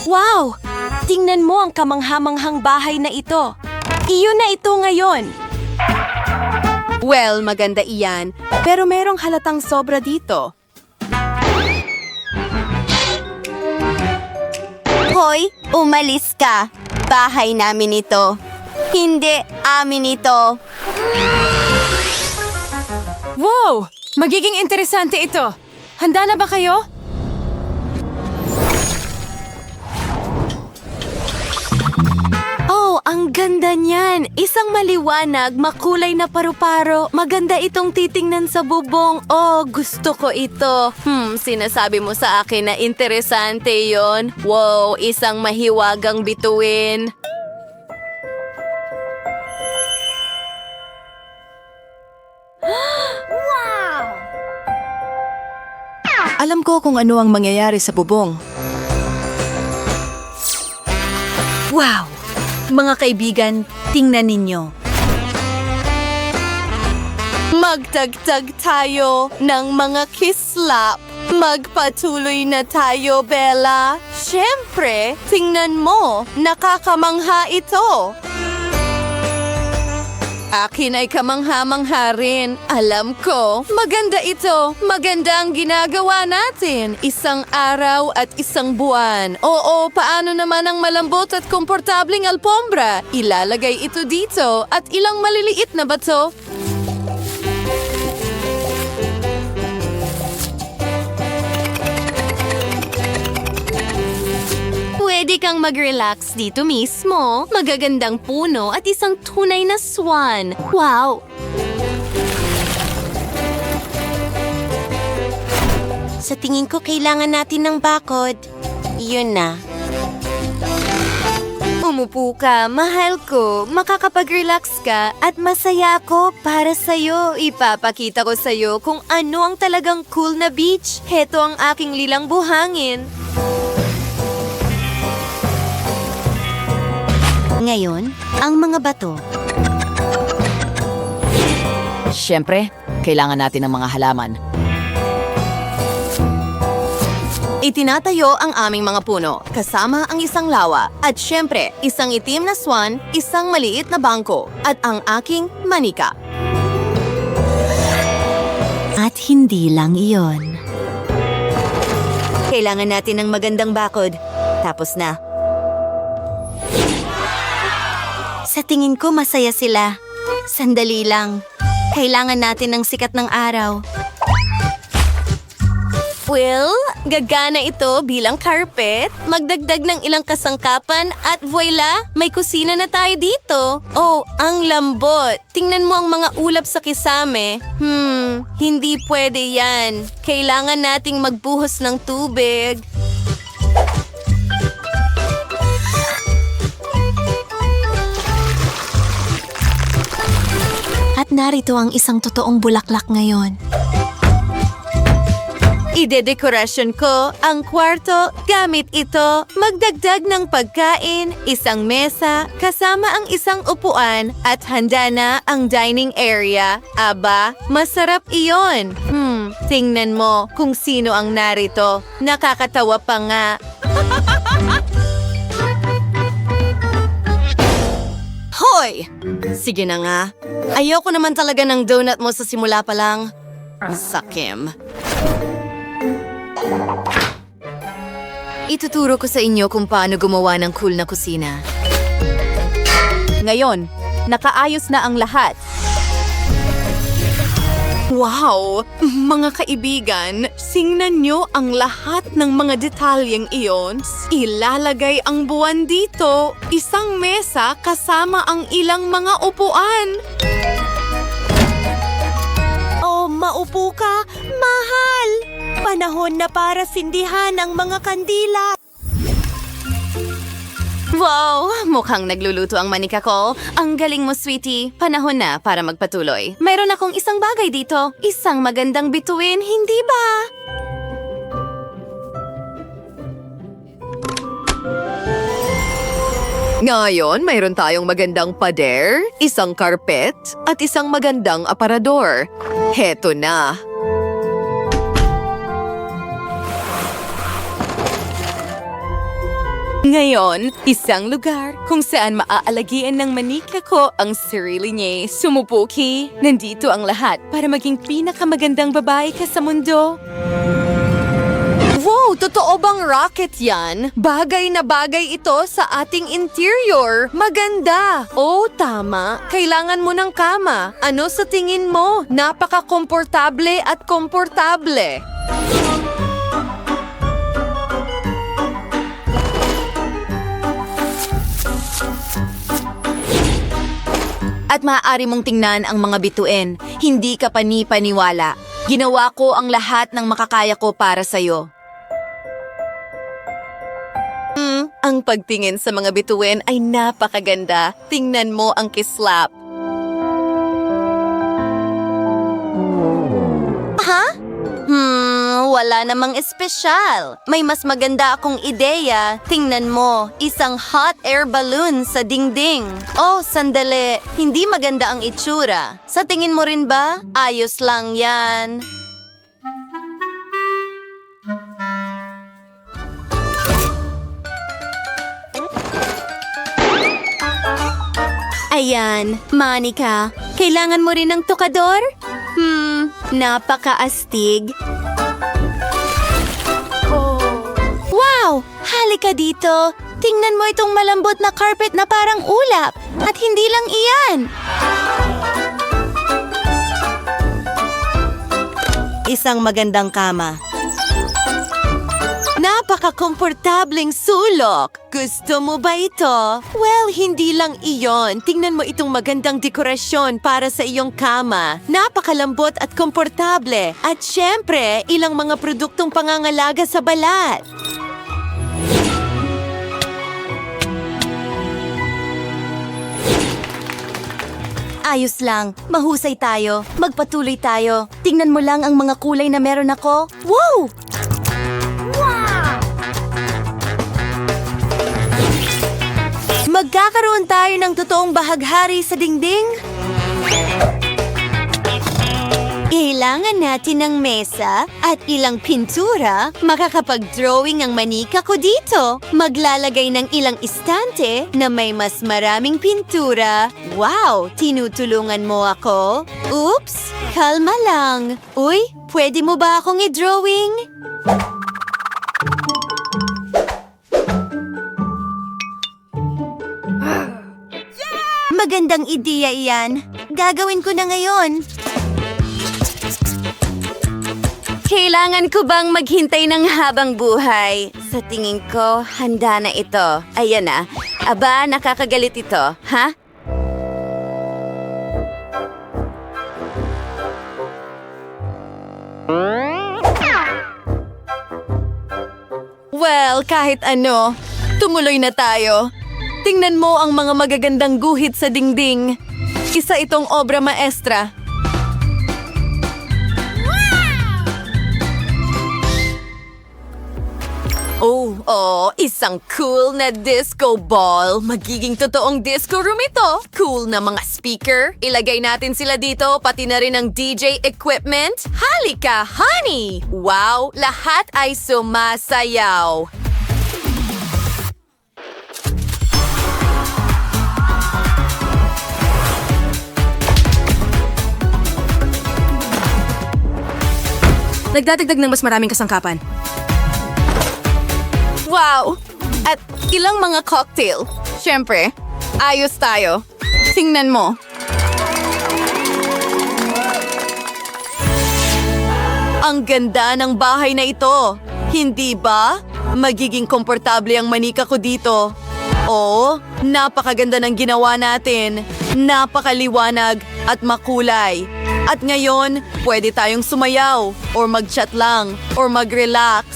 Wow! Tingnan mo ang kamanghamanghang bahay na ito. Iyon na ito ngayon. Well, maganda iyan, pero merong halatang sobra dito. Hoy, umalis ka. Bahay namin ito. Hindi amin ito. Wow! Magiging interesante ito. Handa na ba kayo? Oh, ang ganda niyan! Isang maliwanag, makulay na paru-paro. Maganda itong titingnan sa bubong. Oh, gusto ko ito. Sinasabi mo sa akin na interesante yon. Wow, isang mahiwagang bituin. Alam ko kung ano ang mangyayari sa bubong. Wow! Mga kaibigan, tingnan ninyo. Magdagdag tayo ng mga kislap. Magpatuloy na tayo, Bella. Siyempre, tingnan mo, nakakamangha ito. Akin ay kamangha-mangha rin. Alam ko, maganda ito. Maganda ang ginagawa natin. Isang araw at isang buwan. Oo, paano naman ang malambot at komportabling alpombra? Ilalagay ito dito at ilang maliliit na bato. Pwede kang mag-relax dito mismo. Magagandang puno at isang tunay na swan. Wow! Sa tingin ko, kailangan natin ng bakod. Iyon na. Umupo ka, mahal ko. Makakapag-relax ka at masaya ako para sa'yo. Ipapakita ko sa'yo kung ano ang talagang cool na beach. Heto ang aking lilang buhangin. Ngayon, ang mga bato. Siyempre, kailangan natin ng mga halaman. Itinatayo ang aming mga puno, kasama ang isang lawa. At syempre, isang itim na swan, isang maliit na bangko, at ang aking manika. At hindi lang iyon. Kailangan natin ng magandang bakod. Tapos na. Sa tingin ko, masaya sila. Sandali lang. Kailangan natin ng sikat ng araw. Well, gagana ito bilang carpet. Magdagdag ng ilang kasangkapan at voila, may kusina na tayo dito. Oh, ang lambot. Tingnan mo ang mga ulap sa kisame. Hindi pwede yan. Kailangan nating magbuhos ng tubig. At narito ang isang totoong bulaklak ngayon. Idedekorasyon ko ang kwarto gamit ito. Magdagdag ng pagkain, isang mesa, kasama ang isang upuan at handa na ang dining area. Aba, masarap iyon. Tingnan mo kung sino ang narito. Nakakatawa pa nga. Hoy! Sige na nga. Ayoko naman talaga ng donut mo sa simula pa lang. Sakim. Ituturo ko sa inyo kung paano gumawa ng cool na kusina. Ngayon, nakaayos na ang lahat. Wow! Mga kaibigan, singnan nyo ang lahat ng mga detalyeng iyon. Ilalagay ang buwan dito, isang mesa kasama ang ilang mga upuan. Oh, maupo ka? Mahal! Panahon na para sindihan ang mga kandila. Wow! Mukhang nagluluto ang manika ko. Ang galing mo, sweetie. Panahon na para magpatuloy. Mayroon akong isang bagay dito. Isang magandang bituin, hindi ba? Ngayon, mayroon tayong magandang pader, isang karpet, at isang magandang aparador. Heto na. Ngayon, isang lugar kung saan maaalagian ng manika ko ang sarili niya. Sumupuki, nandito ang lahat para maging pinakamagandang babae ka sa mundo. Wow! Totoo bang rocket yan? Bagay na bagay ito sa ating interior. Maganda! Oh, tama. Kailangan mo ng kama. Ano sa tingin mo? Napaka-komportable at komportable. At maaari mong tingnan ang mga bituin. Hindi ka panipaniwala. Ginawa ko ang lahat ng makakaya ko para sa'yo. Ang pagtingin sa mga bituin ay napakaganda. Tingnan mo ang kislap. Wala namang espesyal. May mas maganda akong ideya. Tingnan mo, isang hot air balloon sa dingding. Oh, sandali. Hindi maganda ang itsura. Sa tingin mo rin ba? Ayos lang yan. Ayan, Monica. Kailangan mo rin ng tukador? Napakaastig. Wow! Halika dito. Tingnan mo itong malambot na carpet na parang ulap. At hindi lang iyan. Isang magandang kama. Napaka-komportableng sulok. Gusto mo ba ito? Well, hindi lang iyon. Tingnan mo itong magandang dekorasyon para sa iyong kama. Napakalambot at komportable. At syempre, ilang mga produktong pangangalaga sa balat. Ayos lang. Mahusay tayo. Magpatuloy tayo. Tingnan mo lang ang mga kulay na meron ako. Wow! Magkakaroon tayo ng totoong bahaghari sa dingding? Kailangan natin ng mesa at ilang pintura. Makakapag-drawing ang manika ko dito. Maglalagay ng ilang istante na may mas maraming pintura. Wow! Tinutulungan mo ako? Oops! Kalma lang. Uy, pwede mo ba akong i-drawing? Magandang ideya iyan. Gagawin ko na ngayon. Kailangan ko bang maghintay ng habang buhay? Sa tingin ko, handa na ito. Ayan na. Aba, nakakagalit ito. Ha? Well, kahit ano, tumuloy na tayo. Tingnan mo ang mga magagandang guhit sa dingding. Isa itong obra maestra. Oh, isang cool na disco ball. Magiging totoong disco room ito. Cool na mga speaker. Ilagay natin sila dito, pati na rin ang DJ equipment. Halika, honey! Wow, lahat ay sumasayaw. Nagdadagdag ng mas maraming kasangkapan. Wow! At ilang mga cocktail. Siyempre, ayos tayo. Tingnan mo. Ang ganda ng bahay na ito. Hindi ba? Magiging komportable ang manika ko dito. Oo, napakaganda ng ginawa natin. Napakaliwanag at makulay. At ngayon, pwede tayong sumayaw, or mag-chat lang, or mag-relax.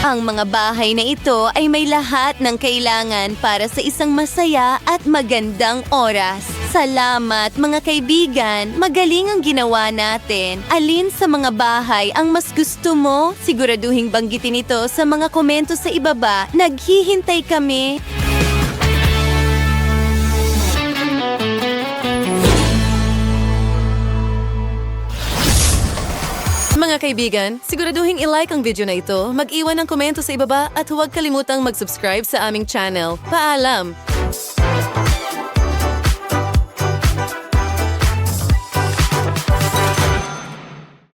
Ang mga bahay na ito ay may lahat ng kailangan para sa isang masaya at magandang oras. Salamat mga kaibigan, magaling ang ginawa natin. Alin sa mga bahay ang mas gusto mo? Siguraduhing banggitin ito sa mga komento sa ibaba. Naghihintay kami. Mga kaibigan, siguraduhin i-like ang video na ito, mag-iwan ng komento sa ibaba at huwag kalimutang mag-subscribe sa aming channel. Paalam!